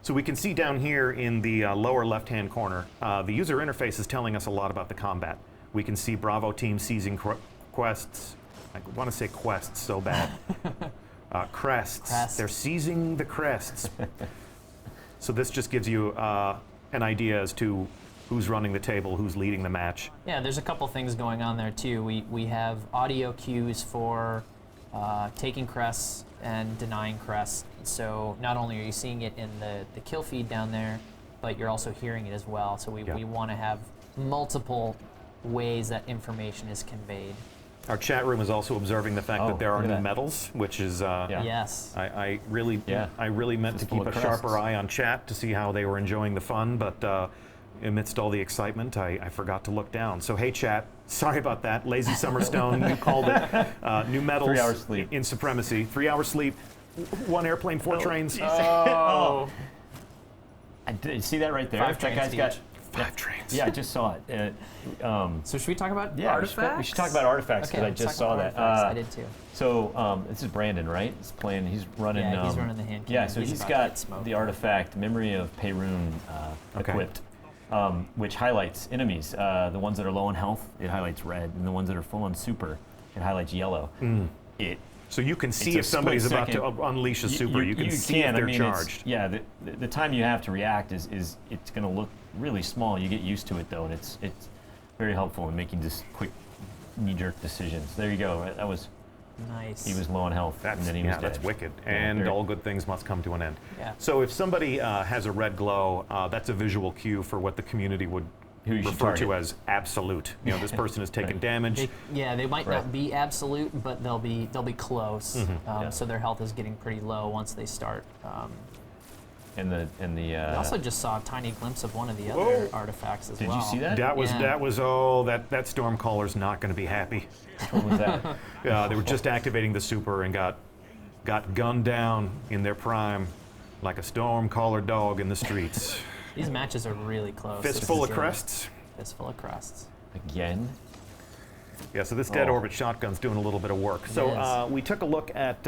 So we can see down here in the lower left-hand corner, the user interface is telling us a lot about the combat. We can see Bravo team seizing quests. I want to say quests so bad. Crests. They're seizing the crests. So this just gives you an idea as to who's running the table, who's leading the match. Yeah, there's a couple things going on there too. We have audio cues for taking crests and denying crests. So not only are you seeing it in the kill feed down there, but you're also hearing it as well. So we want to have multiple ways that information is conveyed. Our chat room is also observing the fact that there are new medals, which is yes. I really meant to keep a sharper eye on chat to see how they were enjoying the fun, but amidst all the excitement, I forgot to look down. So hey chat, sorry about that. Lazy Summerstone, you called it. New medals 3 hours sleep in Supremacy. 3 hours sleep, 1 airplane, 4 trains. Oh. I did see that right there. 5 that guy's got 5 trains. Yeah, I just saw it. So should we talk about artifacts? We should talk about artifacts because I just saw that. I did too. So this is Brandon, right? He's playing. He's running. Yeah, he's running the hand cannon. Yeah, so he's got the artifact Memory of Perun equipped, which highlights enemies. The ones that are low on health, it highlights red, and the ones that are full on super, it highlights yellow. So you can see if somebody's about to unleash a super. You can see if they're charged. Yeah, the time you have to react is it's going to look really small. You get used to it though, and it's very helpful in making just quick knee-jerk decisions. There you go. That was nice. He was low on health, and then he was dead. That's wicked. And all good things must come to an end. Yeah. So if somebody has a red glow, that's a visual cue for what the community would refer to as absolute. You know, this person has taken damage. They might not be absolute, but they'll be close. So their health is getting pretty low once they start. We also just saw a tiny glimpse of one of the other artifacts as well. Did you see that? That was that Stormcaller's not going to be happy. What was that? They were just activating the super and got gunned down in their prime like a Stormcaller dog in the streets. These matches are really close. Fistful of crests. Fistful of crests. Again? Yeah, so this dead orbit shotgun's doing a little bit of work. So we took a look at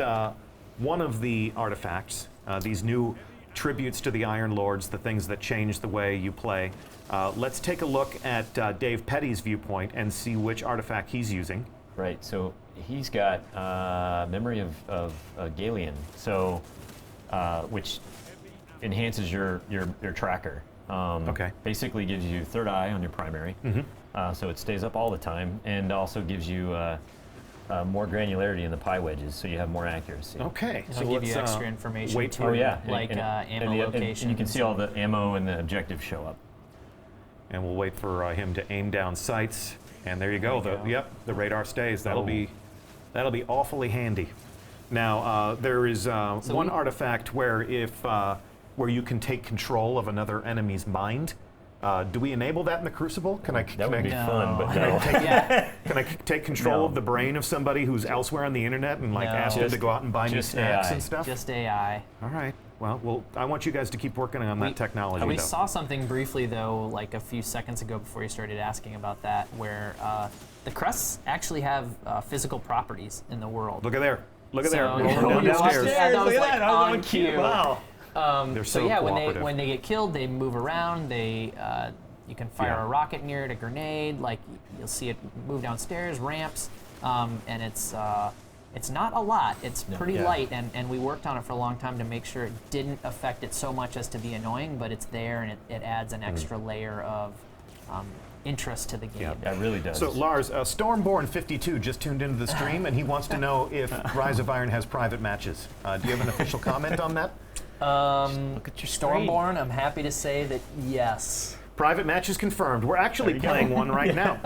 one of the artifacts, these new tributes to the Iron Lords, the things that change the way you play. Let's take a look at Dave Petty's viewpoint and see which artifact he's using. Right, so he's got Memory of Galian, so which enhances your tracker. Basically gives you third eye on your primary, so it stays up all the time, and also gives you more granularity in the pie wedges, so you have more accuracy. Okay, so give you extra information wait too, for like ammo location. And you can see all the ammo and the objectives show up. And we'll wait for him to aim down sights, and there you go. The radar stays. That'll be awfully handy. Now there is one artifact where where you can take control of another enemy's mind. Do we enable that in the Crucible? Can I take control of the brain of somebody who's elsewhere on the internet and ask them to go out and buy me snacks and stuff? Just AI. All right. Well, I want you guys to keep working on that technology. We saw something briefly though, like a few seconds ago before you started asking about that, where the crests actually have physical properties in the world. Look at there. Look at there. Rolling down the stairs. That was like on cue. Wow. They're so cooperative. when they get killed, they move around. They you can fire a rocket near it, a grenade. Like you'll see it move downstairs, ramps, and it's not a lot. It's pretty light, and we worked on it for a long time to make sure it didn't affect it so much as to be annoying. But it's there, and it adds an extra layer of interest to the game. Yeah, it really does. So Lars, Stormborn52 just tuned into the stream, and he wants to know if Rise of Iron has private matches. Do you have an official comment on that? Look at your Stormborn. I'm happy to say that yes. Private match is confirmed. We're actually playing one right now.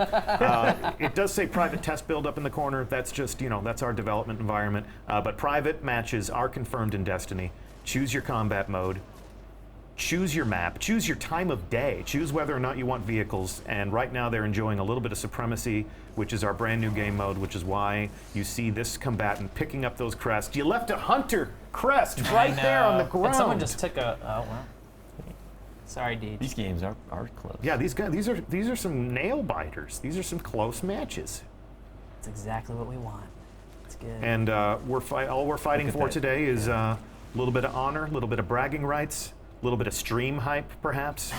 It does say private test build up in the corner. That's just, that's our development environment. But private matches are confirmed in Destiny. Choose your combat mode. Choose your map. Choose your time of day. Choose whether or not you want vehicles. And right now they're enjoying a little bit of Supremacy, which is our brand new game mode, which is why you see this combatant picking up those crests. You left a hunter crest right there on the ground. And someone just took a. Oh well. Sorry, Deej. These games are close. Yeah, these are some nail biters. These are some close matches. That's exactly what we want. It's good. And all we're fighting for today is a little bit of honor, a little bit of bragging rights, a little bit of stream hype, perhaps.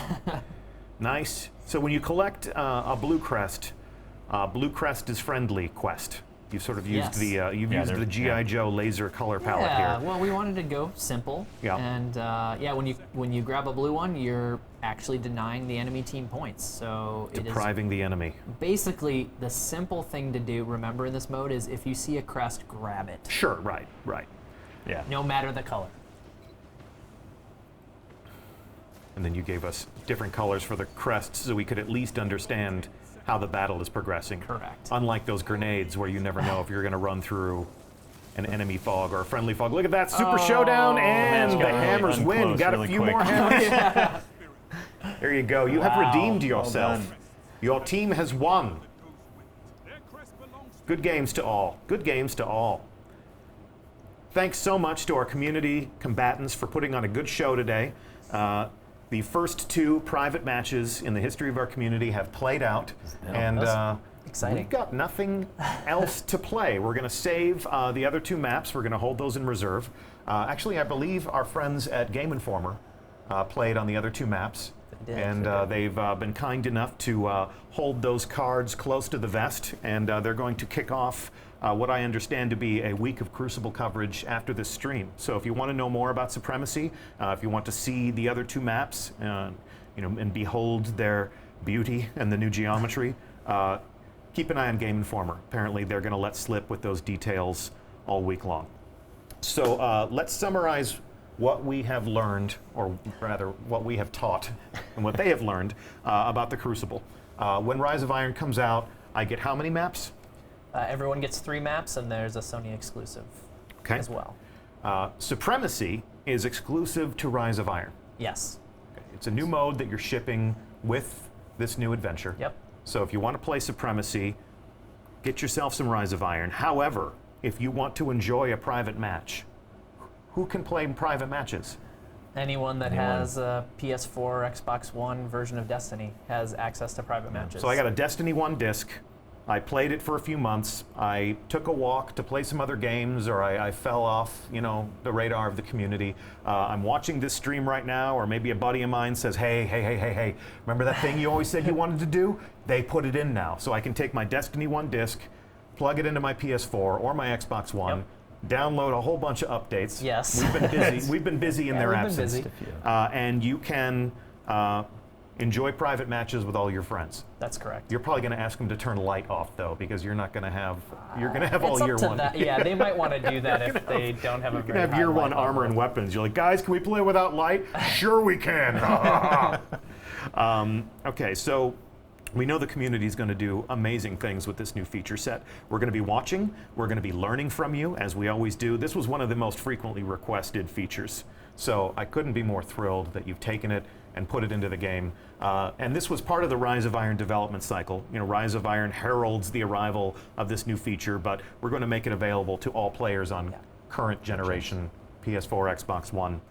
Nice. So when you collect a blue crest is friendly quest. You've sort of used the GI Joe laser color palette here. Yeah, well, we wanted to go simple. Yeah. And when you grab a blue one, you're actually denying the enemy team points. So depriving the enemy. Basically, the simple thing to do, remember in this mode, is if you see a crest, grab it. Sure. Right. Yeah. No matter the color. And then you gave us different colors for the crests so we could at least understand how the battle is progressing. Correct. Unlike those grenades where you never know if you're going to run through an enemy fog or a friendly fog. Look at that super showdown, and the hammers win. Got a few more hammers. There you go. You have redeemed yourself. Your team has won. Good games to all. Good games to all. Thanks so much to our community combatants for putting on a good show today. The first 2 private matches in the history of our community have played out, and exciting. We've got nothing else to play. We're going to save the other 2 maps. We're going to hold those in reserve. Actually, I believe our friends at Game Informer played on the other 2 maps. And they've been kind enough to hold those cards close to the vest, and they're going to kick off what I understand to be a week of Crucible coverage after this stream. So if you want to know more about Supremacy, if you want to see the other 2 maps, and behold their beauty and the new geometry, keep an eye on Game Informer. Apparently they're going to let slip with those details all week long. So let's summarize what we have learned, or rather what we have taught, and what they have learned about the Crucible. When Rise of Iron comes out, I get how many maps? Everyone gets 3 maps, and there's a Sony exclusive as well. Supremacy is exclusive to Rise of Iron. Yes. Okay. It's a new mode that you're shipping with this new adventure. Yep. So if you want to play Supremacy, get yourself some Rise of Iron. However, if you want to enjoy a private match, who can play private matches? Anyone that has a PS4 or Xbox One version of Destiny has access to private matches. So I got a Destiny 1 disc. I played it for a few months. I took a walk to play some other games, or I fell off, the radar of the community. I'm watching this stream right now, or maybe a buddy of mine says, hey, remember that thing you always said you wanted to do? They put it in now. So I can take my Destiny 1 disc, plug it into my PS4 or my Xbox One, download a whole bunch of updates. Yes. We've been busy. We've been busy in their absence. And you can enjoy private matches with all your friends. That's correct. You're probably going to ask them to turn light off, though, because you're not going to have. You're going to have all year one. Yeah, they might want to do that if they don't have a very high. You're going to have year one armor and weapons. You're like, guys, can we play without light? Sure, we can. Okay, so. We know the community is going to do amazing things with this new feature set. We're going to be watching. We're going to be learning from you, as we always do. This was one of the most frequently requested features. So I couldn't be more thrilled that you've taken it and put it into the game. And this was part of the Rise of Iron development cycle. Rise of Iron heralds the arrival of this new feature, but we're going to make it available to all players on current generation PS4, Xbox One.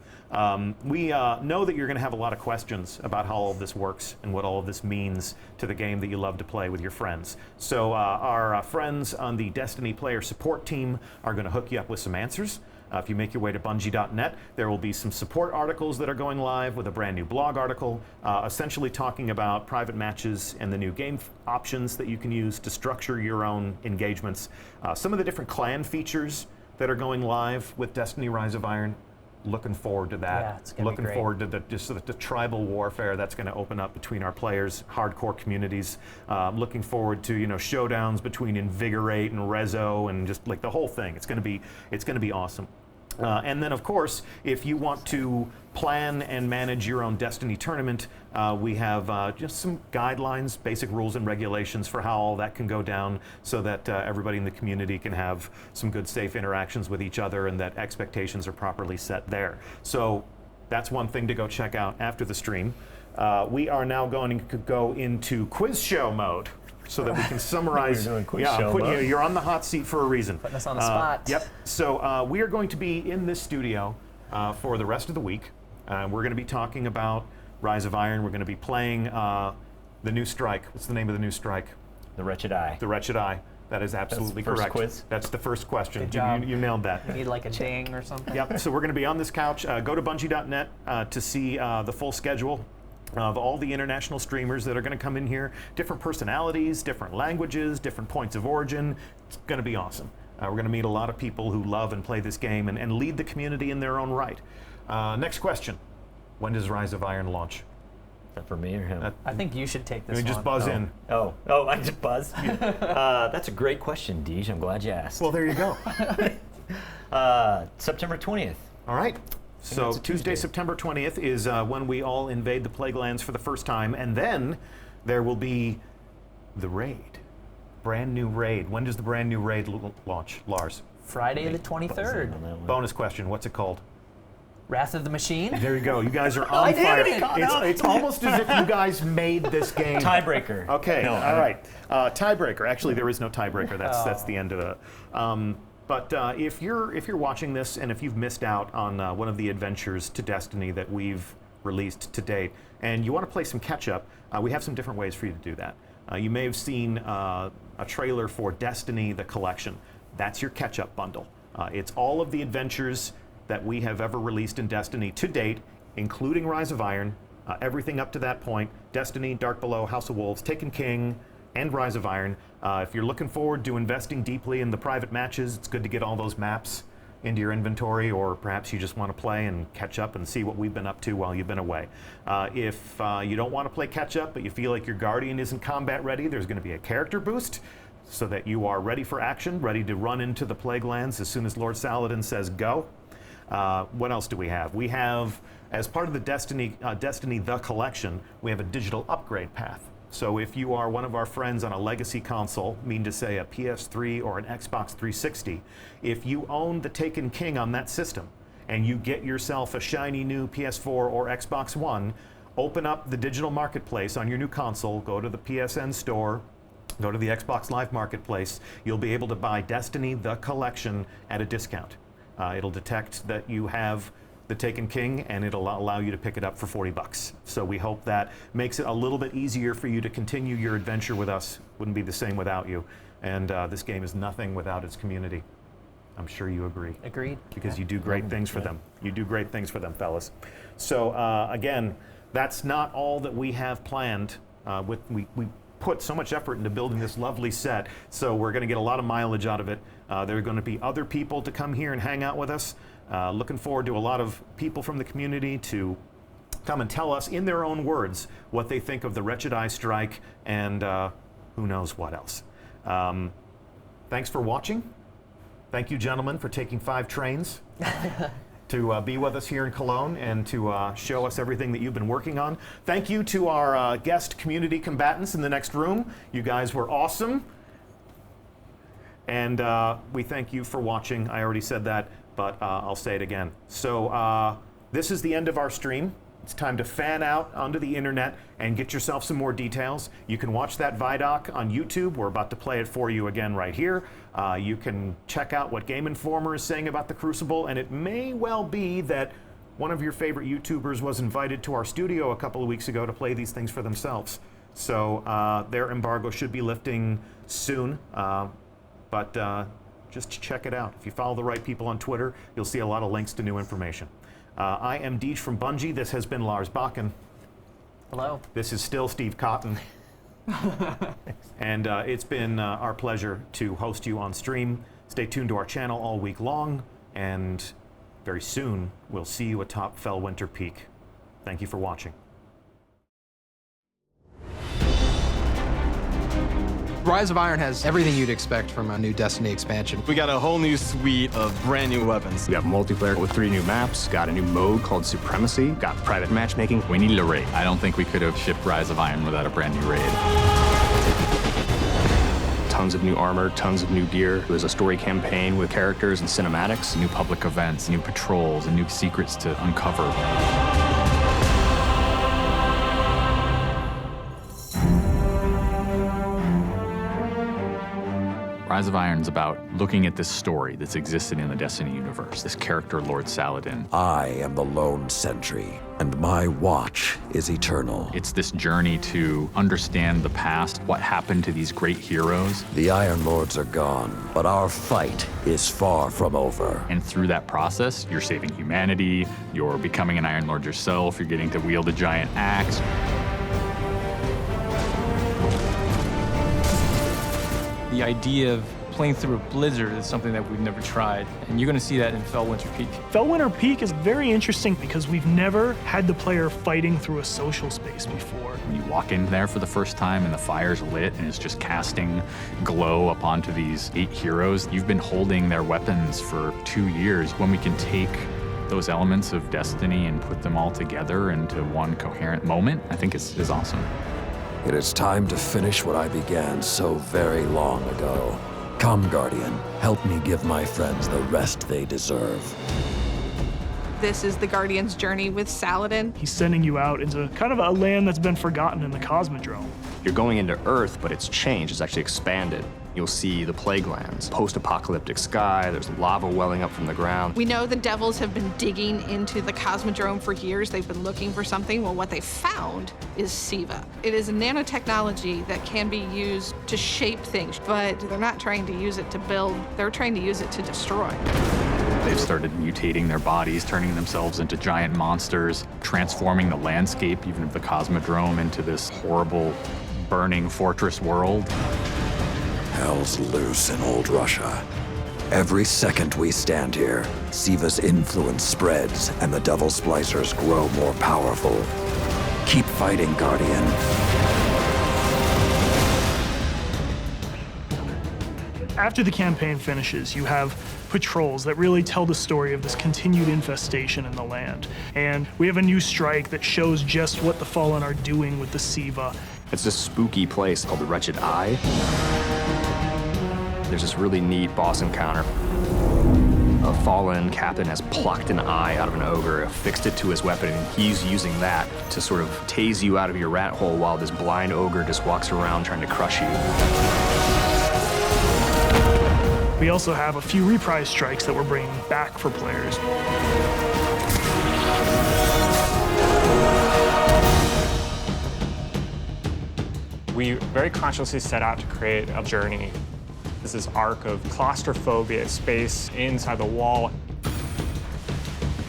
We know that you're going to have a lot of questions about how all of this works and what all of this means to the game that you love to play with your friends. So our friends on the Destiny player support team are going to hook you up with some answers. If you make your way to Bungie.net, there will be some support articles that are going live with a brand new blog article, essentially talking about private matches and the new game options that you can use to structure your own engagements. Some of the different clan features that are going live with Destiny Rise of Iron. Looking forward to that. Yeah, it's gonna be great. Looking forward to the tribal warfare that's going to open up between our players, hardcore communities. Looking forward to showdowns between Invigorate and Rezo and just like the whole thing. It's going to be awesome. And then, of course, if you want to plan and manage your own Destiny tournament, we have just some guidelines, basic rules and regulations for how all that can go down so that everybody in the community can have some good, safe interactions with each other and that expectations are properly set there. So that's one thing to go check out after the stream. We are now going to go into quiz show mode, so that we can summarize. You're on the hot seat for a reason. Putting us on the spot. Yep. So we are going to be in this studio for the rest of the week. We're going to be talking about Rise of Iron. We're going to be playing the new strike. What's the name of the new strike? The Wretched Eye. The Wretched Eye. That is absolutely correct. Quiz? That's the first question. Good job. You nailed that. You need like a ding or something. Yep. So we're going to be on this couch. Go to Bungie.net to see the full schedule of all the international streamers that are going to come in here. Different personalities, different languages, different points of origin. It's going to be awesome. We're going to meet a lot of people who love and play this game and lead the community in their own right. Next question. When does Rise of Iron launch? Is that for me or him? I think you should take this one. Just buzz in. Oh, I just buzz? That's a great question, Deej. I'm glad you asked. Well, there you go. September 20th. All right. So Tuesday, September 20th is when we all invade the Plague Lands for the first time, and then there will be the raid. Brand new raid. When does the brand new raid launch, Lars? Friday the 23rd. Bonus question, what's it called? Wrath of the Machine? There you go. You guys are on fire. It's almost as if you guys made this game. Tiebreaker. Okay, all right. Tiebreaker. Actually, there is no tiebreaker. That's the end of it. But if you're watching this and if you've missed out on one of the adventures to Destiny that we've released to date, and you want to play some catch-up, we have some different ways for you to do that. You may have seen a trailer for Destiny: The Collection. That's your catch-up bundle. It's all of the adventures that we have ever released in Destiny to date, including Rise of Iron, everything up to that point, Destiny, Dark Below, House of Wolves, Taken King, and Rise of Iron. If you're looking forward to investing deeply in the private matches, it's good to get all those maps into your inventory, or perhaps you just want to play and catch up and see what we've been up to while you've been away. If you don't want to play catch up, but you feel like your Guardian isn't combat ready, there's going to be a character boost so that you are ready for action, ready to run into the Plague Lands as soon as Lord Saladin says go. What else do we have? We have, as part of the Destiny The Collection, we have a digital upgrade path. So if you are one of our friends on a legacy console, mean to say a PS3 or an Xbox 360, if you own the Taken King on that system and you get yourself a shiny new PS4 or Xbox One, open up the digital marketplace on your new console, go to the PSN store, go to the Xbox Live Marketplace, you'll be able to buy Destiny The Collection at a discount. It'll detect that you have the Taken King, and it'll allow you to pick it up for $40. So we hope that makes it a little bit easier for you to continue your adventure with us. Wouldn't be the same without you. And this game is nothing without its community. I'm sure you agree. Agreed. Because you do great things for them. You do great things for them, fellas. So again, that's not all that we have planned. We put so much effort into building this lovely set, so we're going to get a lot of mileage out of it. There are going to be other people to come here and hang out with us. Looking forward to a lot of people from the community to come and tell us in their own words what they think of the Wretched Eye Strike and who knows what else. Thanks for watching. Thank you, gentlemen, for taking 5 trains to be with us here in Cologne and to show us everything that you've been working on. Thank you to our guest community combatants in the next room. You guys were awesome. And we thank you for watching. I already said that, but I'll say it again. So this is the end of our stream. It's time to fan out onto the internet and get yourself some more details. You can watch that Vidoc on YouTube. We're about to play it for you again right here. You can check out what Game Informer is saying about the Crucible, and it may well be that one of your favorite YouTubers was invited to our studio a couple of weeks ago to play these things for themselves. So their embargo should be lifting soon. But just check it out. If you follow the right people on Twitter, you'll see a lot of links to new information. I am Deej from Bungie. This has been Lars Bakken. Hello. This is still Steve Cotton. And it's been our pleasure to host you on stream. Stay tuned to our channel all week long, and very soon we'll see you atop Fellwinter Peak. Thank you for watching. Rise of Iron has everything you'd expect from a new Destiny expansion. We got a whole new suite of brand new weapons. We have multiplayer with 3 new maps, got a new mode called Supremacy, got private matchmaking. We needed a raid. I don't think we could have shipped Rise of Iron without a brand new raid. Tons of new armor, tons of new gear. It was a story campaign with characters and cinematics. New public events, new patrols, and new secrets to uncover. Rise of Iron is about looking at this story that's existed in the Destiny universe, this character, Lord Saladin. I am the lone sentry, and my watch is eternal. It's this journey to understand the past, what happened to these great heroes. The Iron Lords are gone, but our fight is far from over. And through that process, you're saving humanity, you're becoming an Iron Lord yourself, you're getting to wield a giant axe. The idea of playing through a blizzard is something that we've never tried, and you're going to see that in Fellwinter Peak. Fellwinter Peak is very interesting because we've never had the player fighting through a social space before. When you walk in there for the first time and the fire's lit and it's just casting glow up onto these 8 heroes, you've been holding their weapons for 2 years. When we can take those elements of Destiny and put them all together into one coherent moment, I think is awesome. It is time to finish what I began so very long ago. Come, Guardian, help me give my friends the rest they deserve. This is the Guardian's journey with Saladin. He's sending you out into kind of a land that's been forgotten in the Cosmodrome. You're going into Earth, but it's changed. It's actually expanded. You'll see the plague lands, post-apocalyptic sky, there's lava welling up from the ground. We know the Devils have been digging into the Cosmodrome for years. They've been looking for something. Well, what they found is Siva. It is a nanotechnology that can be used to shape things, but they're not trying to use it to build, they're trying to use it to destroy. They've started mutating their bodies, turning themselves into giant monsters, transforming the landscape, even of the Cosmodrome, into this horrible, burning fortress world. Hell's loose in old Russia. Every second we stand here, Siva's influence spreads and the Devil Splicers grow more powerful. Keep fighting, Guardian. After the campaign finishes, you have patrols that really tell the story of this continued infestation in the land. And we have a new strike that shows just what the Fallen are doing with the Siva. It's this spooky place called the Wretched Eye. There's this really neat boss encounter. A fallen captain has plucked an eye out of an ogre, affixed it to his weapon, and he's using that to sort of tase you out of your rat hole while this blind ogre just walks around trying to crush you. We also have a few reprise strikes that we're bringing back for players. We very consciously set out to create a journey. This is arc of claustrophobia, space inside the wall.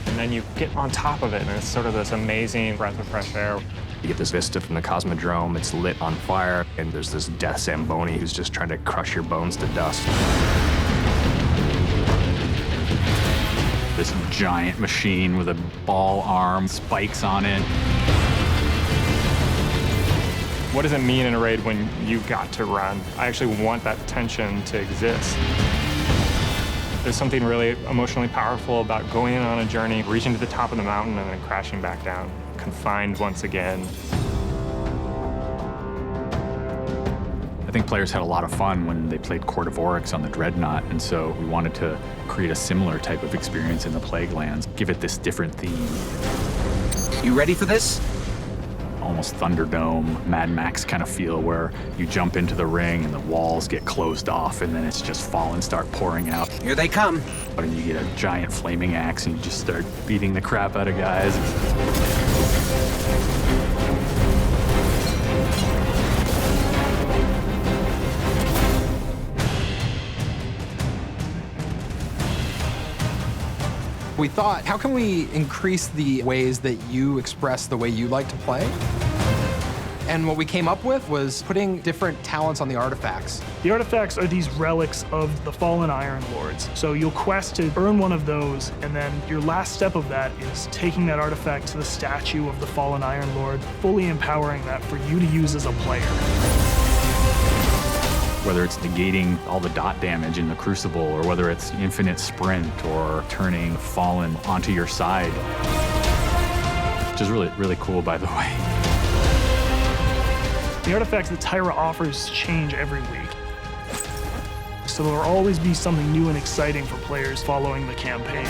And then you get on top of it, and it's sort of this amazing breath of fresh air. You get this vista from the Cosmodrome, it's lit on fire, and there's this death Zamboni who's just trying to crush your bones to dust. This giant machine with a ball arm, spikes on it. What does it mean in a raid when you got to run? I actually want that tension to exist. There's something really emotionally powerful about going on a journey, reaching to the top of the mountain, and then crashing back down, confined once again. I think players had a lot of fun when they played Court of Oryx on the Dreadnought, and so we wanted to create a similar type of experience in the Plague Lands, give it this different theme. You ready for this? Almost Thunderdome, Mad Max kind of feel, where you jump into the ring and the walls get closed off and then it's just Fallen start pouring out. Here they come. And you get a giant flaming axe and you just start beating the crap out of guys. We thought, how can we increase the ways that you express the way you like to play? And what we came up with was putting different talents on the artifacts. The artifacts are these relics of the fallen Iron Lords. So you'll quest to earn one of those, and then your last step of that is taking that artifact to the statue of the fallen Iron Lord, fully empowering that for you to use as a player. Whether it's negating all the dot damage in the Crucible, or whether it's infinite sprint, or turning Fallen onto your side. Which is really, really cool, by the way. The artifacts that Tyra offers change every week. So there will always be something new and exciting for players following the campaign.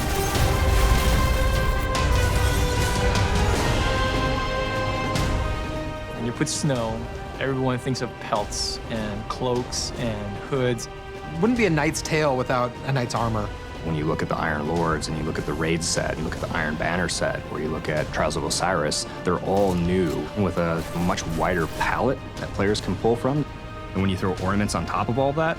When you put snow, everyone thinks of pelts and cloaks and hoods. Wouldn't be a knight's tale without a knight's armor. When you look at the Iron Lords and you look at the Raid set, you look at the Iron Banner set, or you look at Trials of Osiris, they're all new with a much wider palette that players can pull from. And when you throw ornaments on top of all that,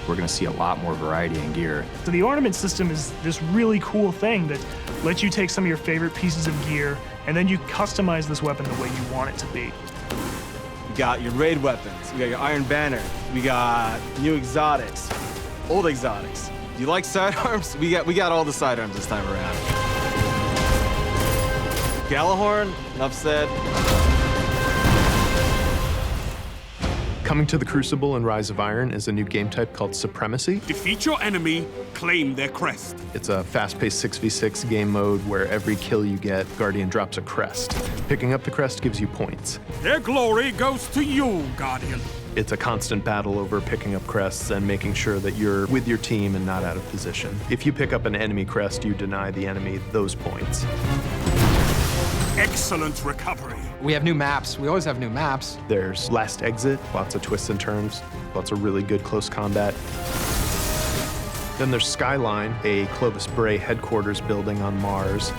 we're gonna see a lot more variety in gear. So the ornament system is this really cool thing that lets you take some of your favorite pieces of gear and then you customize this weapon the way you want it to be. You got your raid weapons, you got your Iron Banner, we got new exotics, old exotics. Do you like sidearms? We got all the sidearms this time around. Gallahorn, enough said. Coming to the Crucible and Rise of Iron is a new game type called Supremacy. Defeat your enemy, claim their crest. It's a fast-paced 6v6 game mode where every kill you get, Guardian drops a crest. Picking up the crest gives you points. Their glory goes to you, Guardian. It's a constant battle over picking up crests and making sure that you're with your team and not out of position. If you pick up an enemy crest, you deny the enemy those points. Excellent recovery. We have new maps. We always have new maps. There's Last Exit, lots of twists and turns, lots of really good close combat. Then there's Skyline, a Clovis Bray headquarters building on Mars.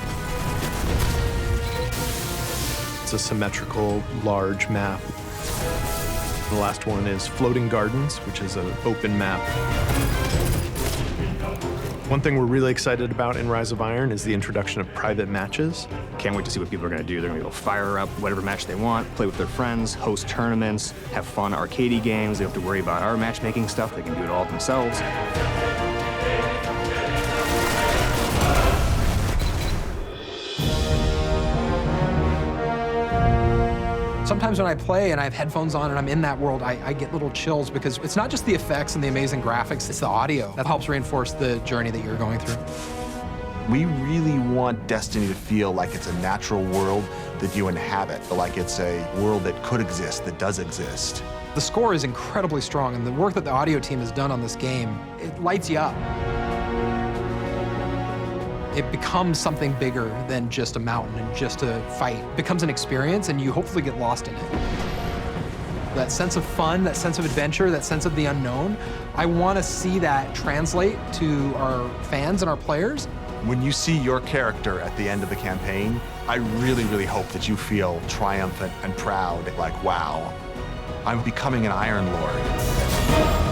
It's a symmetrical, large map. The last one is Floating Gardens, which is an open map. One thing we're really excited about in Rise of Iron is the introduction of private matches. Can't wait to see what people are going to do. They're going to be able to fire up whatever match they want, play with their friends, host tournaments, have fun arcadey games. They don't have to worry about our matchmaking stuff. They can do it all themselves. Sometimes when I play and I have headphones on and I'm in that world, I get little chills because it's not just the effects and the amazing graphics, it's the audio that helps reinforce the journey that you're going through. We really want Destiny to feel like it's a natural world that you inhabit, like it's a world that could exist, that does exist. The score is incredibly strong, and the work that the audio team has done on this game, it lights you up. It becomes something bigger than just a mountain and just a fight. It becomes an experience, and you hopefully get lost in it. That sense of fun, that sense of adventure, that sense of the unknown, I want to see that translate to our fans and our players. When you see your character at the end of the campaign, I really, really hope that you feel triumphant and proud, like, wow, I'm becoming an Iron Lord.